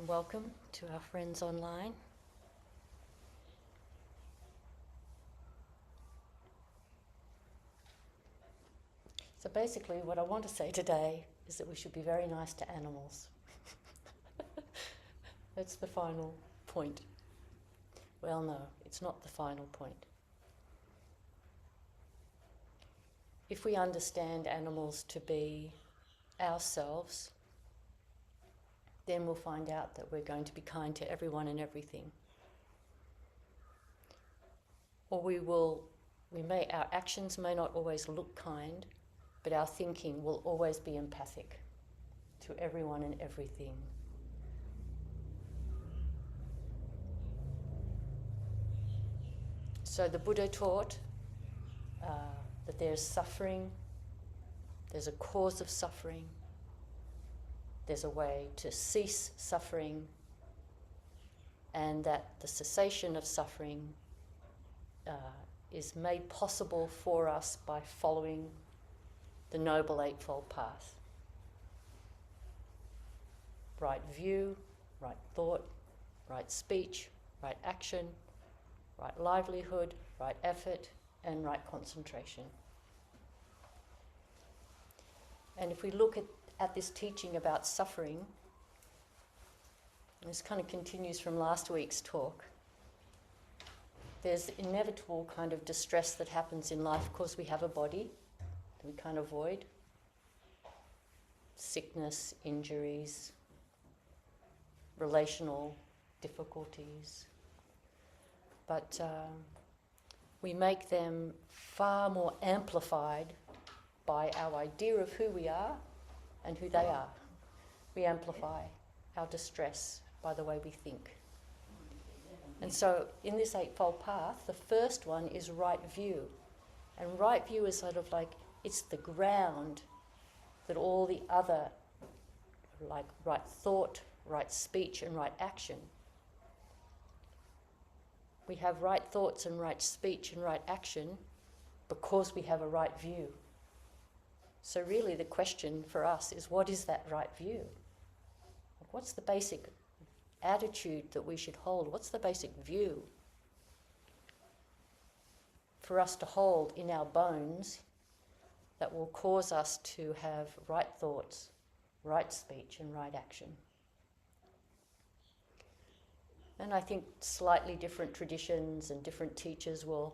welcome to our friends online. So basically what I want to say today is that we should be very nice to animals. That's the final point. Well, no, it's not the final point. If we understand animals to be ourselves, then we'll find out that we're going to be kind to everyone and everything. Or our actions may not always look kind, but our thinking will always be empathic to everyone and everything. So the Buddha taught that there's suffering, there's a cause of suffering, there's a way to cease suffering, and that the cessation of suffering is made possible for us by following the Noble Eightfold Path. Right view, right thought, right speech, right action, right livelihood, right effort, and right concentration. And if we look at this teaching about suffering, this kind of continues from last week's talk, there's inevitable kind of distress that happens in life. Of course, we have a body that we can't avoid. Sickness, injuries, relational difficulties. But we make them far more amplified by our idea of who we are and who they are. We amplify our distress by the way we think. And so in this Eightfold Path, the first one is right view. And right view is sort of like, it's the ground that all the other, like right thought, right speech, and right action. We have right thoughts and right speech and right action because we have a right view. So really the question for us is, what is that right view? What's the basic attitude that we should hold? What's the basic view for us to hold in our bones that will cause us to have right thoughts, right speech, and right action? And I think slightly different traditions and different teachers will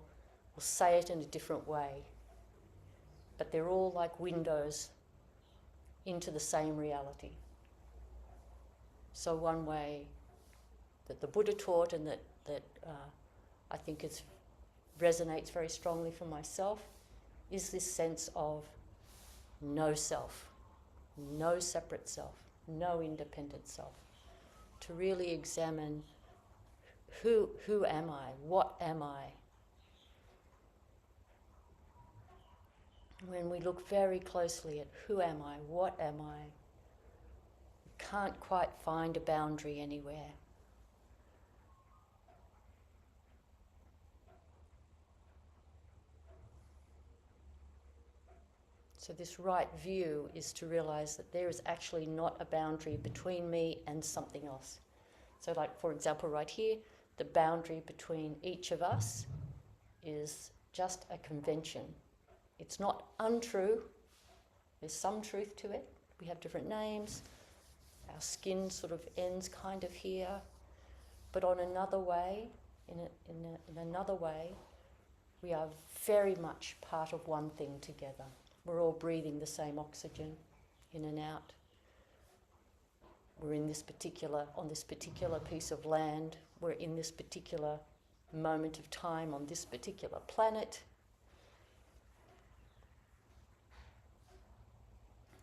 say it in a different way. But they're all like windows into the same reality. So one way that the Buddha taught, and that I think resonates very strongly for myself, is this sense of no self, no separate self, no independent self. To really examine who am I, what am I? When we look very closely at who am I, what am I, we can't quite find a boundary anywhere. So this right view is to realize that there is actually not a boundary between me and something else. So like, for example, right here, the boundary between each of us is just a convention. It's not untrue. There's some truth to it. We have different names. Our skin sort of ends kind of here. But on another way, in another way, we are very much part of one thing together. We're all breathing the same oxygen in and out. We're on this particular piece of land. We're in this particular moment of time on this particular planet.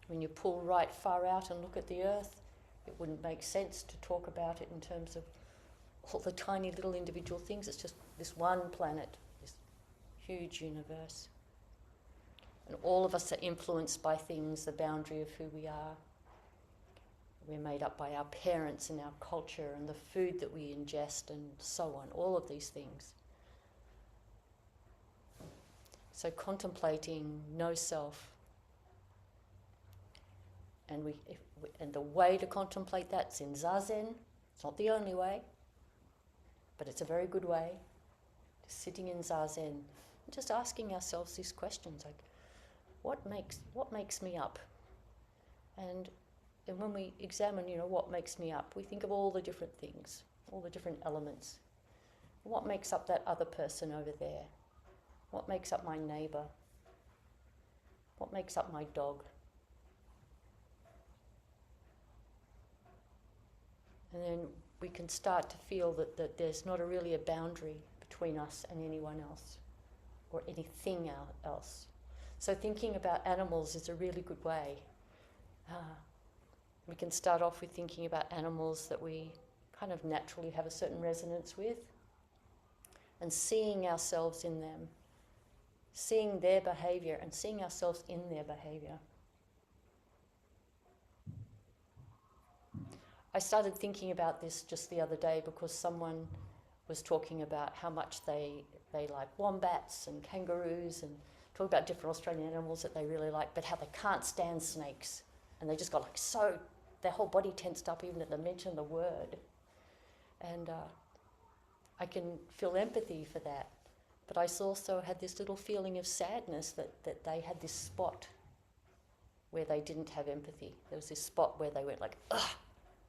When you pull right far out and look at the earth, it wouldn't make sense to talk about it in terms of all the tiny little individual things. It's just this one planet, this huge universe. And all of us are influenced by things, the boundary of who we are. We're made up by our parents and our culture and the food that we ingest and so on, all of these things. So contemplating no self. And the way to contemplate that's in Zazen, It's not the only way, but it's a very good way. Just sitting in Zazen and just asking ourselves these questions like, what makes me up? And when we examine, what makes me up, we think of all the different things, all the different elements. What makes up that other person over there? What makes up my neighbour? What makes up my dog? And then we can start to feel that there's not really a boundary between us and anyone else or anything else. So thinking about animals is a really good way. We can start off with thinking about animals that we kind of naturally have a certain resonance with and seeing ourselves in them, seeing their behaviour and seeing ourselves in their behaviour. I started thinking about this just the other day because someone was talking about how much they like wombats and kangaroos and talk about different Australian animals that they really like, but how they can't stand snakes. And they just got like so, their whole body tensed up even at the mention of the word. And I can feel empathy for that. But I also had this little feeling of sadness that they had this spot where they didn't have empathy. There was this spot where they went like, ugh,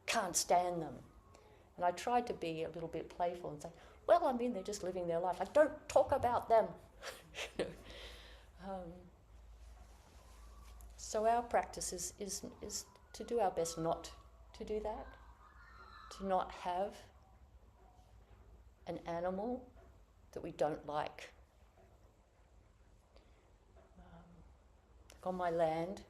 can't stand them. And I tried to be a little bit playful and say, well, I mean, they're just living their life. Like, don't talk about them. So our practice is to do our best not to do that, to not have an animal that we don't like. On my land,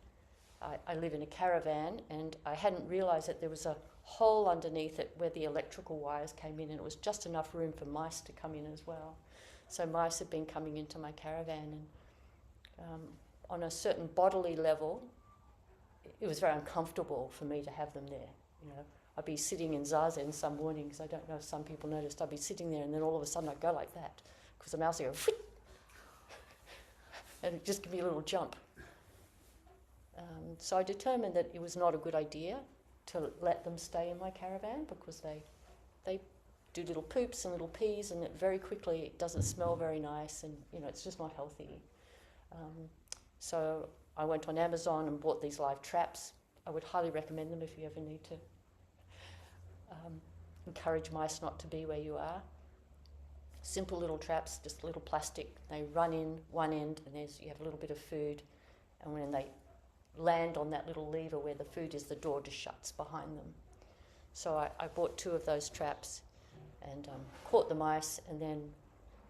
I live in a caravan, and I hadn't realised that there was a hole underneath it where the electrical wires came in, and it was just enough room for mice to come in as well. So mice had been coming into my caravan, and on a certain bodily level, it was very uncomfortable for me to have them there. I'd be sitting in Zazen some mornings, I don't know if some people noticed, I'd be sitting there and then all of a sudden I'd go like that, because the mouse would go, and it'd just give me a little jump. So I determined that it was not a good idea to let them stay in my caravan, because they do little poops and little pees, and very quickly it doesn't smell very nice, and it's just not healthy. So I went on Amazon and bought these live traps. I would highly recommend them if you ever need to encourage mice not to be where you are. Simple little traps, just little plastic. They run in one end, and you have a little bit of food, and when they land on that little lever where the food is, the door just shuts behind them. So I bought 2 of those traps and caught the mice, and then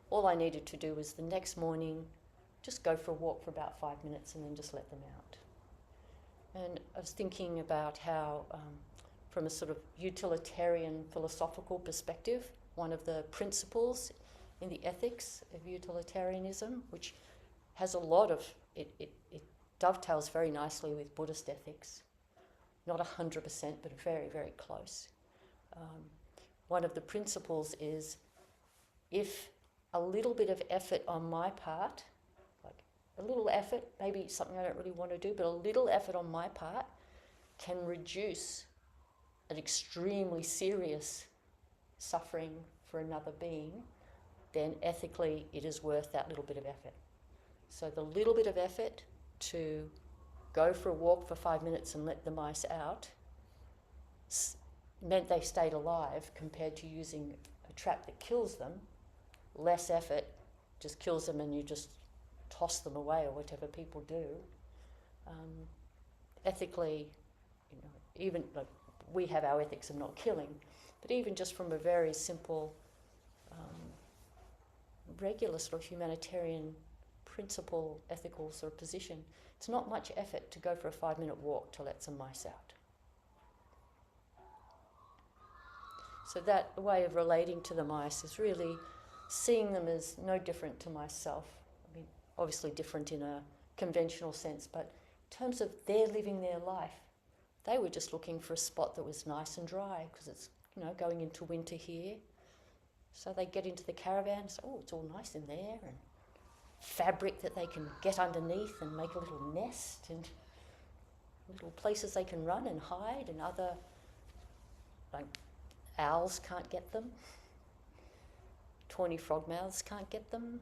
all I needed to do was the next morning just go for a walk for about 5 minutes and then just let them out. And I was thinking about how, from a sort of utilitarian philosophical perspective, one of the principles in the ethics of utilitarianism, which has a lot of, it dovetails very nicely with Buddhist ethics. Not 100%, but very, very close. One of the principles is, if a little bit of effort on my part, like a little effort, maybe something I don't really want to do, but a little effort on my part can reduce an extremely serious suffering for another being, then ethically it is worth that little bit of effort. So the little bit of effort to go for a walk for 5 minutes and let the mice out meant they stayed alive, compared to using a trap that kills them. Less effort just kills them and you just toss them away, or whatever people do. Ethically, even like we have our ethics of not killing, but even just from a very simple, regular sort of humanitarian principle, ethical sort of position, it's not much effort to go for a 5-minute walk to let some mice out. So that way of relating to the mice is really seeing them as no different to myself. I mean, obviously different in a conventional sense, but in terms of their living their life, they were just looking for a spot that was nice and dry, because it's, going into winter here. So they get into the caravan and say, oh, it's all nice in there, and fabric that they can get underneath and make a little nest, and little places they can run and hide, and other like owls can't get them. Tawny frogmouths can't get them.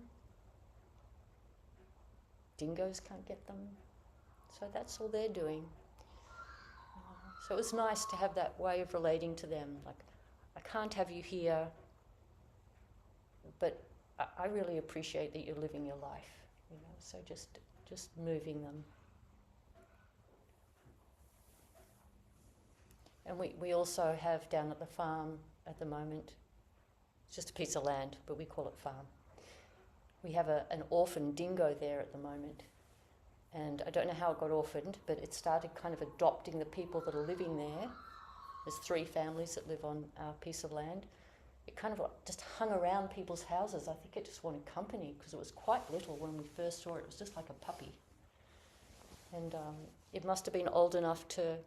Dingoes can't get them. So that's all they're doing. So it was nice to have that way of relating to them. Like, I can't have you here, but I really appreciate that you're living your life. So just moving them. And we also have down at the farm at the moment, it's just a piece of land, but we call it farm. We have an orphan dingo there at the moment. And I don't know how it got orphaned, but it started kind of adopting the people that are living there. There's 3 families that live on our piece of land. It kind of just hung around people's houses. I think it just wanted company because it was quite little when we first saw it. It was just like a puppy. And it must have been old enough to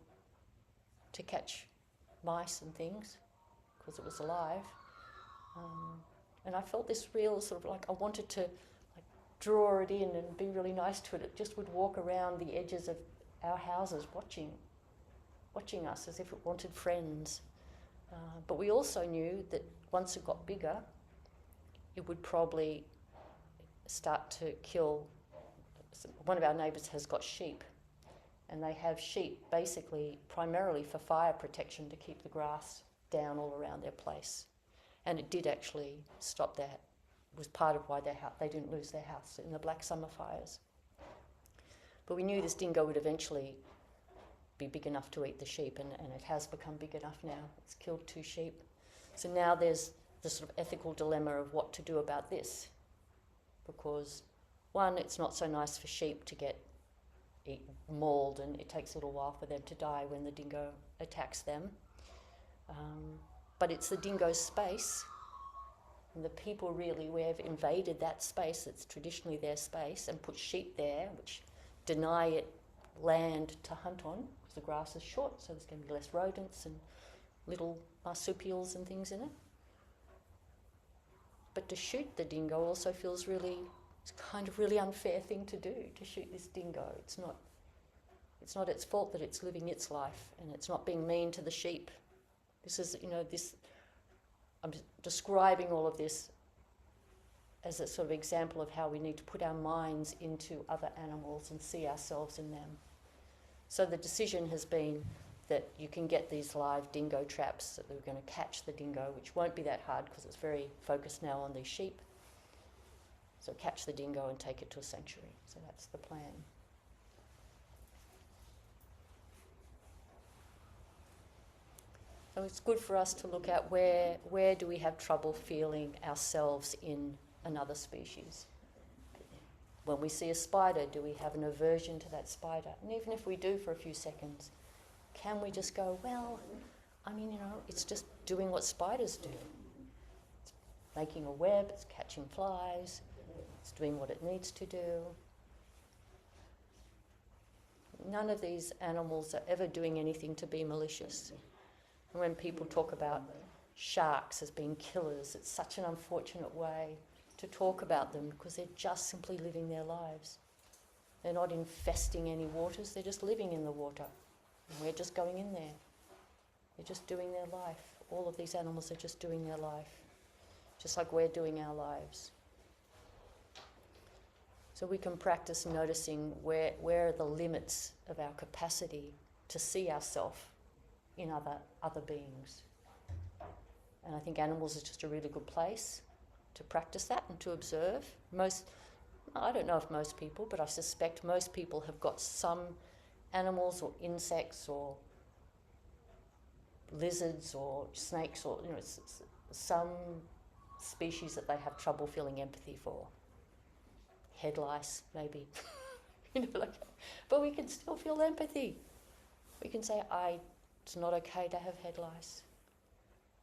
catch mice and things because it was alive. And I felt this real sort of like I wanted to draw it in and be really nice to it. It just would walk around the edges of our houses watching us as if it wanted friends. But we also knew that once it got bigger, it would probably start to kill. One of our neighbours has got sheep, and they have sheep basically primarily for fire protection to keep the grass down all around their place. And it did actually stop that. It was part of why they didn't lose their house in the Black Summer fires. But we knew this dingo would eventually be big enough to eat the sheep, and it has become big enough now. It's killed 2 sheep. So now there's the sort of ethical dilemma of what to do about this. Because, one, it's not so nice for sheep to get mauled, and it takes a little while for them to die when the dingo attacks them. But it's the dingo's space, and the people really, we have invaded that space that's traditionally their space and put sheep there, which deny it land to hunt on, because the grass is short, so there's going to be less rodents and little marsupials and things in it. But to shoot the dingo also feels it's kind of really unfair thing to do, to shoot this dingo. It's not its fault that it's living its life, and it's not being mean to the sheep. This is, I'm describing all of this as a sort of example of how we need to put our minds into other animals and see ourselves in them. So the decision has been that you can get these live dingo traps, that we're going to catch the dingo, which won't be that hard because it's very focused now on these sheep. So catch the dingo and take it to a sanctuary. So that's the plan. So it's good for us to look at where do we have trouble feeling ourselves in another species. When we see a spider, do we have an aversion to that spider? And even if we do for a few seconds, can we just go, well, it's just doing what spiders do. It's making a web, it's catching flies, it's doing what it needs to do. None of these animals are ever doing anything to be malicious. And when people talk about sharks as being killers, it's such an unfortunate way to talk about them because they're just simply living their lives. They're not infesting any waters, they're just living in the water. And we're just going in there. They're just doing their life. All of these animals are just doing their life, just like we're doing our lives. So we can practice noticing where are the limits of our capacity to see ourselves in other beings. And I think animals is just a really good place to practice that and to observe. I don't know if most people, but I suspect most people have got some animals or insects or lizards or snakes or some species that they have trouble feeling empathy for. Head lice, maybe. But we can still feel empathy. We can say, it's not okay to have head lice.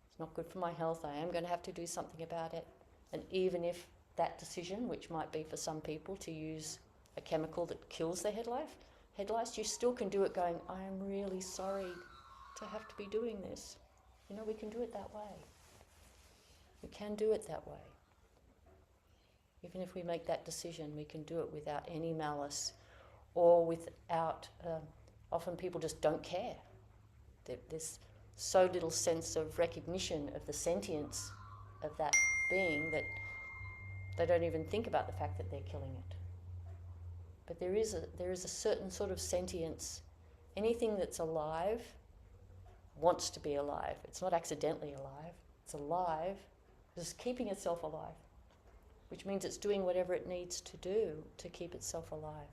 It's not good for my health. I am going to have to do something about it. And even if that decision, which might be for some people to use a chemical that kills the head lice, you still can do it going, I am really sorry to have to be doing this. We can do it that way. We can do it that way. Even if we make that decision, we can do it without any malice or without, often people just don't care. There's so little sense of recognition of the sentience of that being that they don't even think about the fact that they're killing it. But there is a certain sort of sentience. Anything that's alive wants to be alive. It's not accidentally alive. It's alive. It's keeping itself alive, which means it's doing whatever it needs to do to keep itself alive.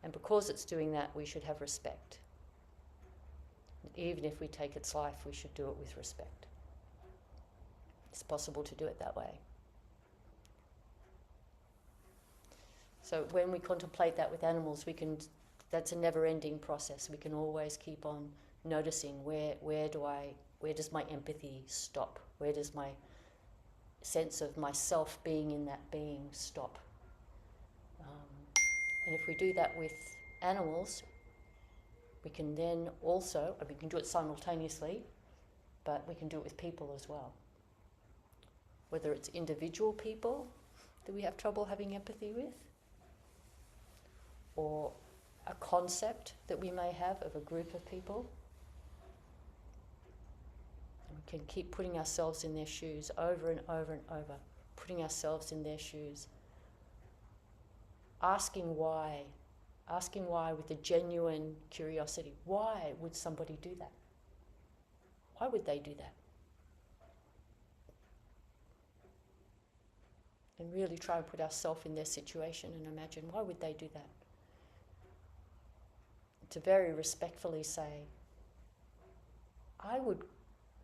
And because it's doing that, we should have respect. Even if we take its life, we should do it with respect. It's possible to do it that way. So when we contemplate that with animals, that's a never-ending process. We can always keep on noticing where does my empathy stop? Where does my sense of myself being in that being stop? And if we do that with animals, we can then also, we can do it simultaneously, but we can do it with people as well. Whether it's individual people that we have trouble having empathy with, or a concept that we may have of a group of people. And we can keep putting ourselves in their shoes over and over and over, putting ourselves in their shoes, asking why with a genuine curiosity. Why would somebody do that? Why would they do that? And really try and put ourselves in their situation and imagine, why would they do that? To very respectfully say, I would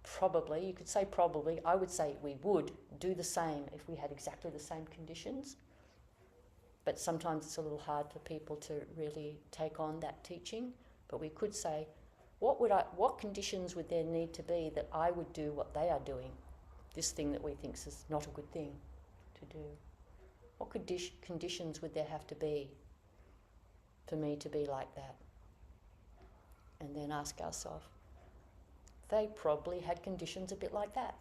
probably, you could say probably, I would say we would do the same if we had exactly the same conditions. But sometimes it's a little hard for people to really take on that teaching. But we could say, what conditions would there need to be that I would do what they are doing? This thing that we think is not a good thing to do. What conditions would there have to be for me to be like that? And then ask ourselves, they probably had conditions a bit like that.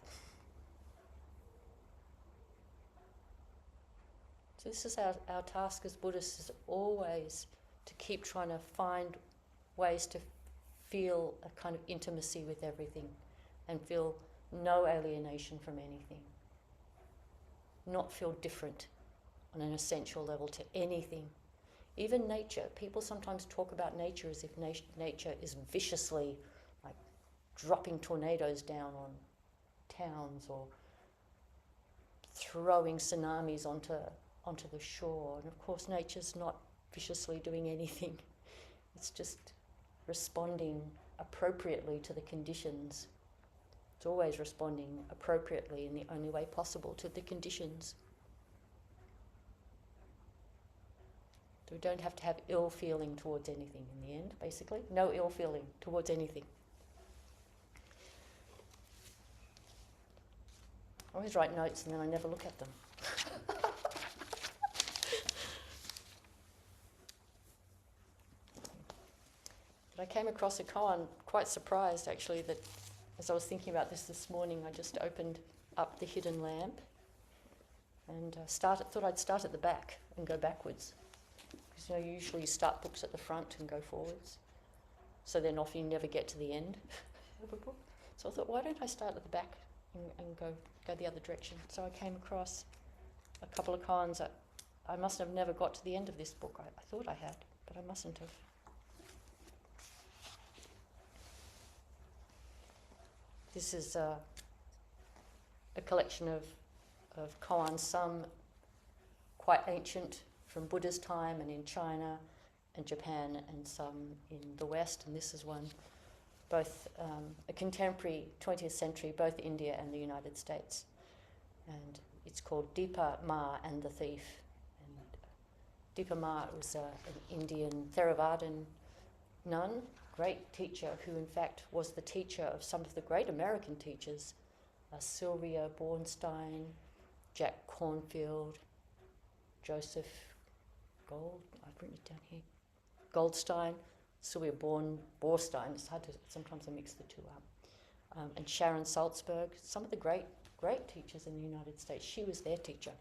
So this is our task as Buddhists, is always to keep trying to find ways to feel a kind of intimacy with everything and feel no alienation from anything. Not feel different on an essential level to anything. Even nature. People sometimes talk about nature as if nature is viciously like dropping tornadoes down on towns or throwing tsunamis onto the shore. And of course nature's not viciously doing anything. It's just responding appropriately to the conditions. It's always responding appropriately in the only way possible to the conditions. So we don't have to have ill feeling towards anything in the end, basically. No ill feeling towards anything. I always write notes and then I never look at them. But I came across a koan, quite surprised actually, that as I was thinking about this morning, I just opened up the hidden lamp and thought I'd start at the back and go backwards. Because you usually start books at the front and go forwards. So then often you never get to the end of a book. So I thought, why don't I start at the back and go the other direction? So I came across a couple of koans. I must have never got to the end of this book. I thought I had, but I mustn't have. This is a collection of koans, some quite ancient from Buddha's time and in China and Japan, and some in the West. And this is one, both a contemporary 20th century, both India and the United States. And it's called Dipa Ma and the Thief. And Dipa Ma was an Indian Theravadan nun, great teacher, who in fact was the teacher of some of the great American teachers, Sylvia Bornstein, Jack Cornfield, Joseph I've written it down here, Goldstein, Sylvia Bornstein, it's hard to, sometimes I mix the two up, and Sharon Salzberg, some of the great teachers in the United States. She was their teacher.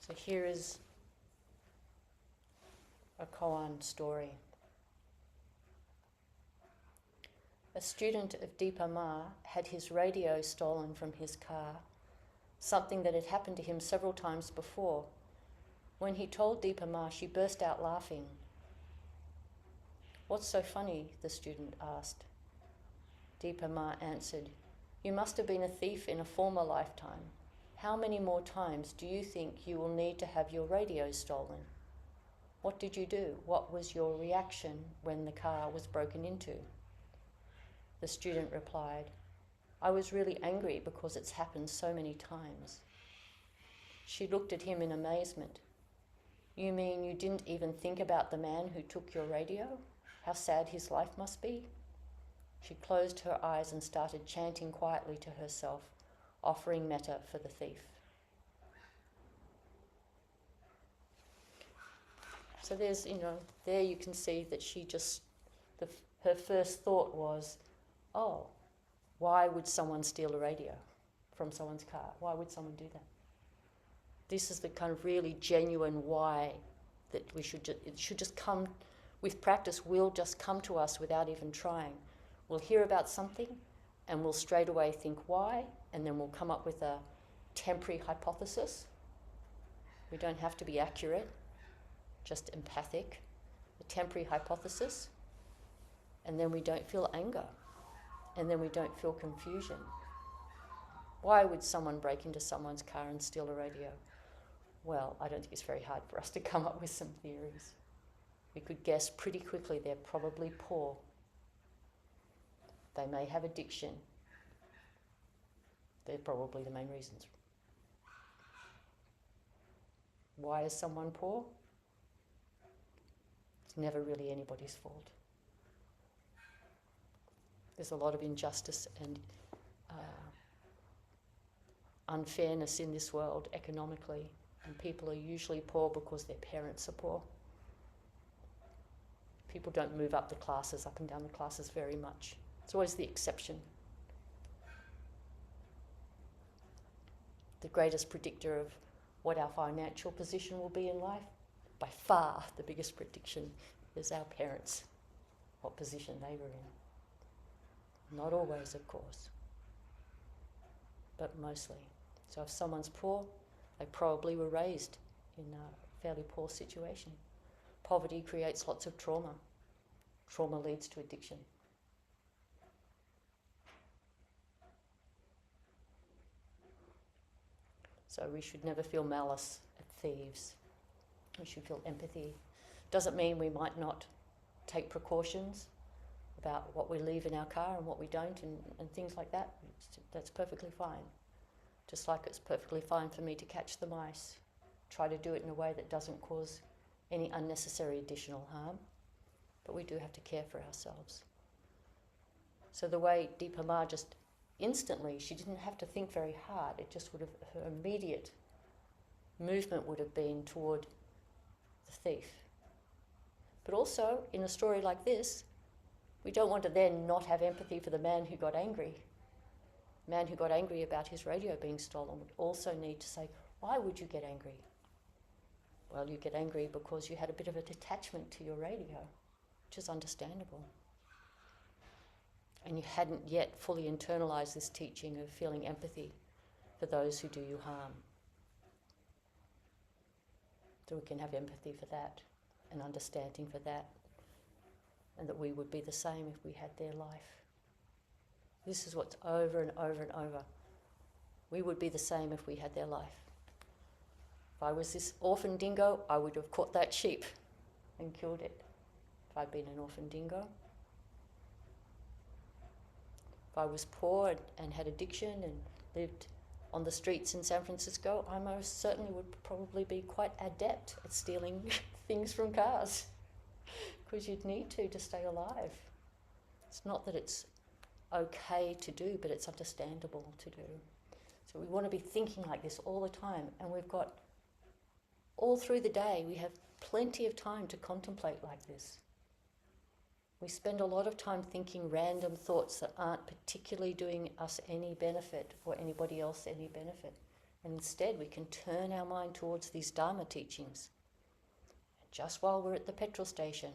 So here is a koan story. a student of Deepa Ma had his radio stolen from his car, something that had happened to him several times before. When he told Deepa Ma, she burst out laughing. "What's so funny?" the student asked. Deepa Ma answered, "You must have been a thief in a former lifetime. How many more times do you think you will need to have your radio stolen? What did you do? What was your reaction when the car was broken into?" The student replied, "I was really angry because it's happened so many times." She looked at him in amazement. "You mean you didn't even think about the man who took your radio? How sad his life must be?" She closed her eyes and started chanting quietly to herself, offering metta for the thief. So there's, there you can see that she just, her first thought was, oh, why would someone steal a radio from someone's car? Why would someone do that? This is the kind of really genuine why that it should just come, with practice, will just come to us without even trying. We'll hear about something and we'll straight away think why, and then we'll come up with a temporary hypothesis. We don't have to be accurate, just empathic, a temporary hypothesis, and then we don't feel anger, and then we don't feel confusion. Why would someone break into someone's car and steal a radio? Well, I don't think it's very hard for us to come up with some theories. We could guess pretty quickly they're probably poor. They may have addiction. They're probably the main reasons. Why is someone poor? It's never really anybody's fault. There's a lot of injustice and unfairness in this world economically, and people are usually poor because their parents are poor. People don't move up and down the classes very much. It's always the exception. The greatest predictor of what our financial position will be in life, by far the biggest prediction, is our parents, what position they were in. Not always, of course, but mostly. So if someone's poor, they probably were raised in a fairly poor situation. Poverty creates lots of trauma. Trauma leads to addiction. So we should never feel malice at thieves. We should feel empathy. Doesn't mean we might not take precautions about what we leave in our car and what we don't, and things like that. That's perfectly fine. Just like it's perfectly fine for me to catch the mice. Try to do it in a way that doesn't cause any unnecessary additional harm. But we do have to care for ourselves. So the way Deepa Ma just instantly, she didn't have to think very hard. It just would have, her immediate movement would have been toward the thief. But also, in a story like this, we don't want to then not have empathy for the man who got angry. The man who got angry about his radio being stolen would also need to say, why would you get angry? Well, you get angry because you had a bit of a detachment to your radio, which is understandable. And you hadn't yet fully internalized this teaching of feeling empathy for those who do you harm. So we can have empathy for that and understanding for that, and that we would be the same if we had their life. This is what's over and over and over. We would be the same if we had their life. If I was this orphan dingo, I would have caught that sheep and killed it. If I'd been an orphan dingo. If I was poor and had addiction and lived on the streets in San Francisco, I most certainly would probably be quite adept at stealing things from cars, because you'd need to stay alive. It's not that it's okay to do, but it's understandable to do. So we want to be thinking like this all the time, and we've got, all through the day, we have plenty of time to contemplate like this. We spend a lot of time thinking random thoughts that aren't particularly doing us any benefit or anybody else any benefit. And instead we can turn our mind towards these Dharma teachings. And just while we're at the petrol station,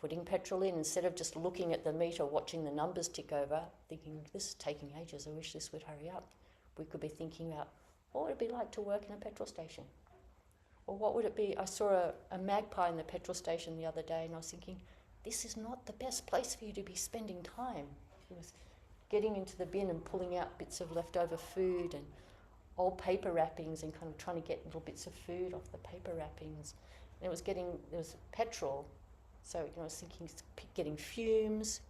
putting petrol in, instead of just looking at the meter, watching the numbers tick over, thinking, this is taking ages, I wish this would hurry up. We could be thinking about, what would it be like to work in a petrol station? Or what would it be? I saw a magpie in the petrol station the other day, and I was thinking, this is not the best place for you to be spending time. It was getting into the bin and pulling out bits of leftover food and old paper wrappings and kind of trying to get little bits of food off the paper wrappings. And there was petrol, so I was thinking it's getting fumes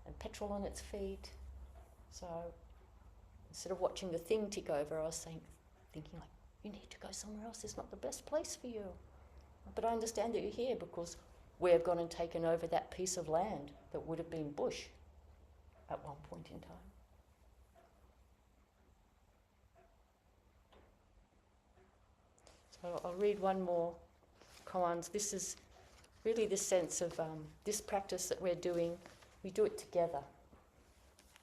and petrol on its feet. So instead of watching the thing tick over, I was thinking like, you need to go somewhere else, it's not the best place for you. But I understand that you're here because we've gone and taken over that piece of land that would have been bush at one point in time. So I'll read one more koans. This is really the sense of this practice that we're doing. We do it together.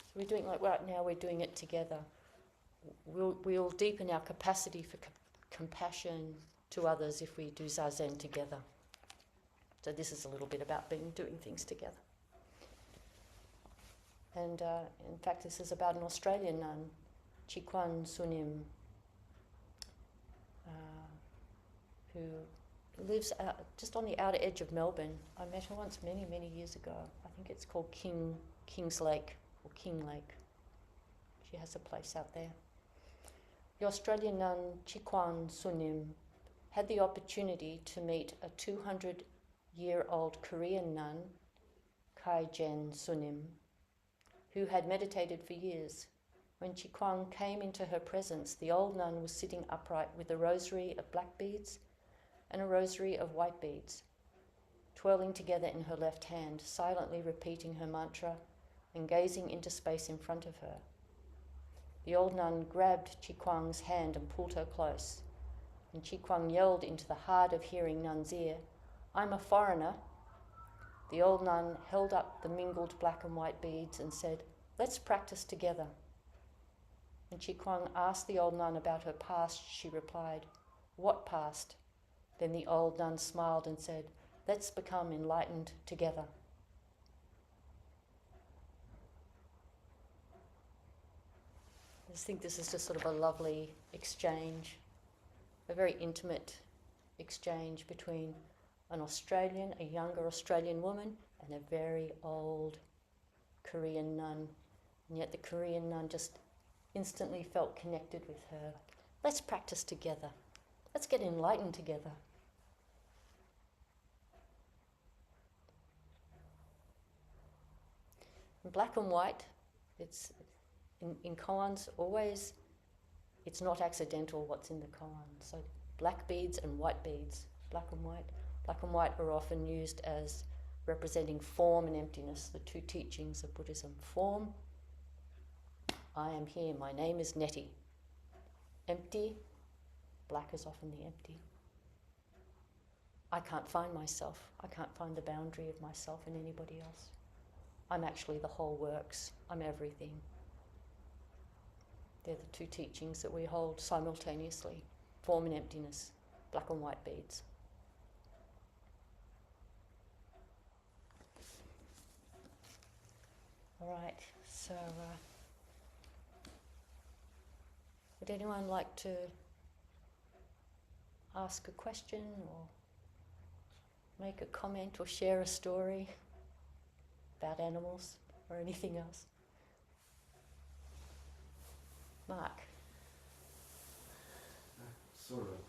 So we're doing like right now, we're doing it together. We'll deepen our capacity for compassion to others if we do Zazen together. So this is a little bit about doing things together. And in fact, this is about an Australian nun, Chikwan Sunim, who lives just on the outer edge of Melbourne. I met her once many, many years ago. I think it's called King's Lake or King Lake. She has a place out there. The Australian nun Chikwan Sunim had the opportunity to meet a 200-year-old Korean nun, Kai Jen Sunim, who had meditated for years. When Chikwan came into her presence, the old nun was sitting upright with a rosary of black beads and a rosary of white beads, twirling together in her left hand, silently repeating her mantra and gazing into space in front of her. The old nun grabbed Chikwan's hand and pulled her close, and Chikwan yelled into the hard-of-hearing nun's ear, "I'm a foreigner." The old nun held up the mingled black and white beads and said, "Let's practice together." When Chikwan asked the old nun about her past, she replied, "What past?" Then the old nun smiled and said, "Let's become enlightened together." I just think this is just sort of a lovely exchange, a very intimate exchange between an Australian, a younger Australian woman, and a very old Korean nun. And yet the Korean nun just instantly felt connected with her. Let's practice together. Let's get enlightened together. In black and white, it's in koans always, it's not accidental what's in the koan. So black beads and white beads, black and white. Black and white are often used as representing form and emptiness, the two teachings of Buddhism. Form, I am here, my name is Neti. Empty, black is often the empty. I can't find myself. I can't find the boundary of myself and anybody else. I'm actually the whole works. I'm everything. They're the two teachings that we hold simultaneously. Form and emptiness, black and white beads. All right, so would anyone like to ask a question or make a comment or share a story about animals or anything else? Mark. Sort of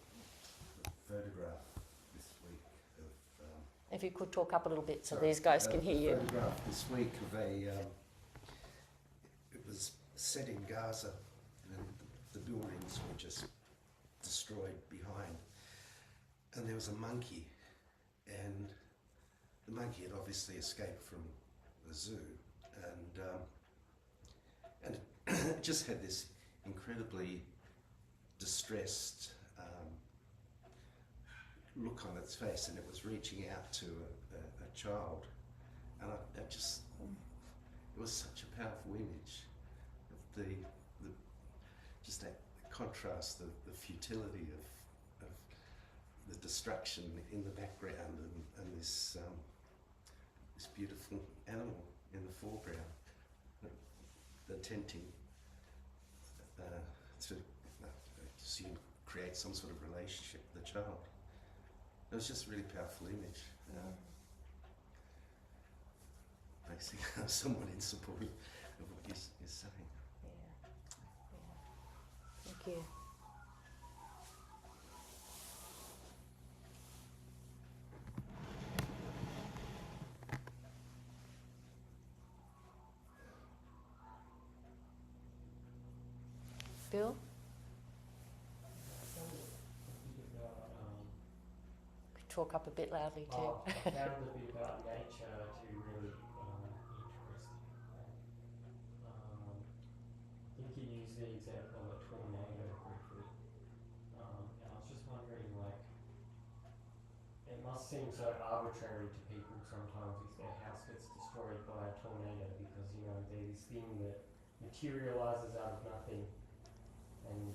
a photograph this week of... if you could talk up a little bit so these guys can hear you. A photograph this week of it was set in Gaza and the buildings were just destroyed behind. And there was a monkey, and the monkey had obviously escaped from the zoo, and it just had this incredibly distressed look on its face, and it was reaching out to a child, and it was such a powerful image of the just that contrast, the futility of the destruction in the background, and this beautiful animal in the foreground, attempting to assume create some sort of relationship with the child. It was just a really powerful image. Basically, I'm somewhat in support of what you're saying. Yeah. Thank you. Bill? Talk up a bit loudly too. I found the bit about nature to really interesting. I think you used the example of a tornado briefly, and I was just wondering, like, it must seem so arbitrary to people sometimes if their house gets destroyed by a tornado because, you know, there's this thing that materializes out of nothing, and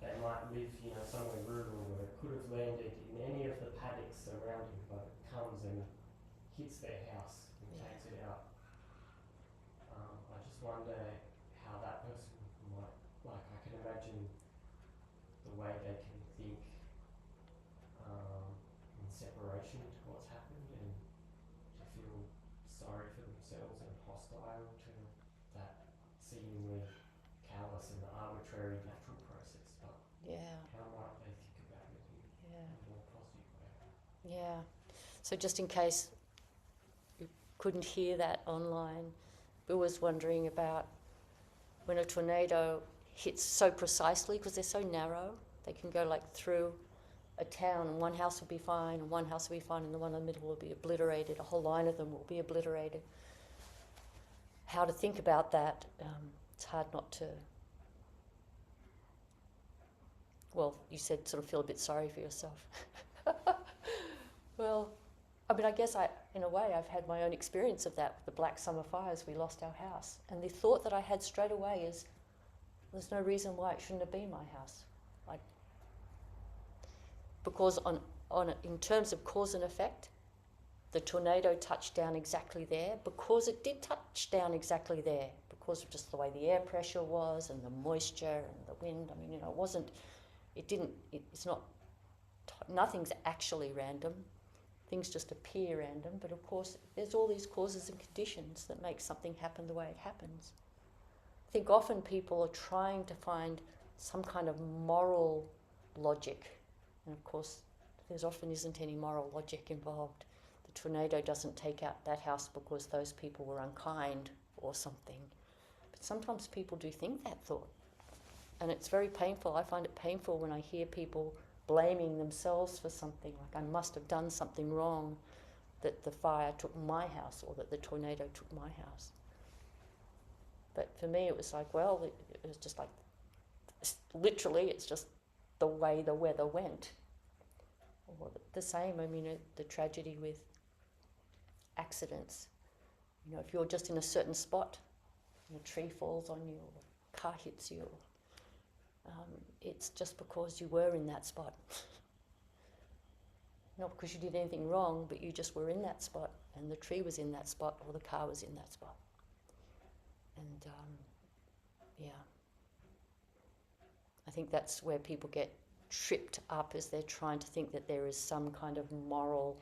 they might live, you know, somewhere rural where it could have landed in any of the paddocks surrounding, but it comes and hits their house and takes it out. I just wonder how that person might, like, I can imagine the way they can think in separation to what's happened and to feel sorry for themselves and hostile to that seemingly callous and arbitrary natural process. But how might they think about it in a more positive way? Yeah. So just in case you couldn't hear that online, Bill was wondering about when a tornado hits so precisely, because they're so narrow, they can go like through a town and one house will be fine and one house will be fine and the one in the middle will be obliterated, a whole line of them will be obliterated. How to think about that, it's hard not to, well, you said sort of feel a bit sorry for yourself. Well, I mean, I guess in a way, I've had my own experience of that with the Black Summer fires. We lost our house. And the thought that I had straight away is, there's no reason why it shouldn't have been my house. Because in terms of cause and effect, the tornado touched down exactly there because it did touch down exactly there because of just the way the air pressure was and the moisture and the wind. I mean, you know, nothing's actually random. Things just appear random, but of course there's all these causes and conditions that make something happen the way it happens. I think often people are trying to find some kind of moral logic, and of course there often isn't any moral logic involved. The tornado doesn't take out that house because those people were unkind or something. But sometimes people do think that thought, and it's very painful. I find it painful when I hear people blaming themselves for something, like I must have done something wrong, that the fire took my house or that the tornado took my house. But for me it was like, well, it was just like, literally it's just the way the weather went. Or the same, I mean, the tragedy with accidents. You know, if you're just in a certain spot, and a tree falls on you or a car hits you, it's just because you were in that spot. Not because you did anything wrong, but you just were in that spot, and the tree was in that spot, or the car was in that spot. And I think that's where people get tripped up, as they're trying to think that there is some kind of moral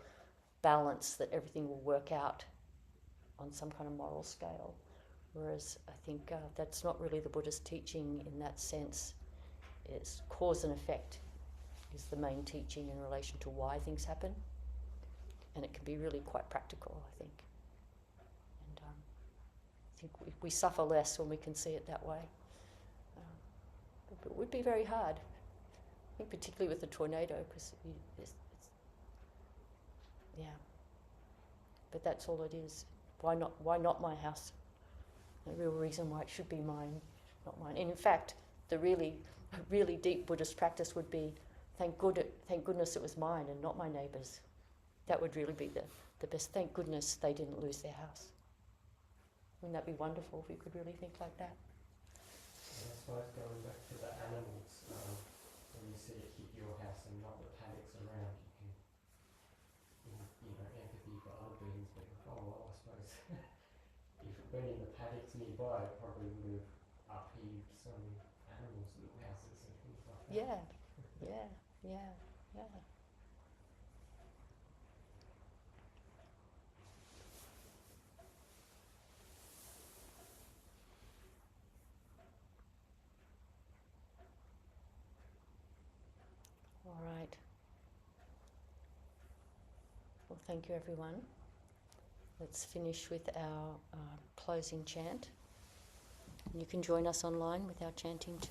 balance, that everything will work out on some kind of moral scale. Whereas I think that's not really the Buddhist teaching in that sense. It's cause and effect is the main teaching in relation to why things happen, and it can be really quite practical, I think. And I think we suffer less when we can see it that way. But it would be very hard, I think, particularly with the tornado, because but that's all it is. Why not my house? The real reason why it should be mine, not mine. And in fact, the really deep Buddhist practice would be, thank goodness it was mine and not my neighbour's. That would really be the best. Thank goodness they didn't lose their house. Wouldn't that be wonderful if we could really think like that? And I suppose going back to the animals, when you see it hit your house and not the paddocks around, you can, you know, empathy for other beings, but if been in the paddocks nearby, it probably would have upheaved some animals' little houses and things like that. Yeah, yeah, yeah, yeah. All right. Well, thank you, everyone. Let's finish with our closing chant. You can join us online with our chanting too.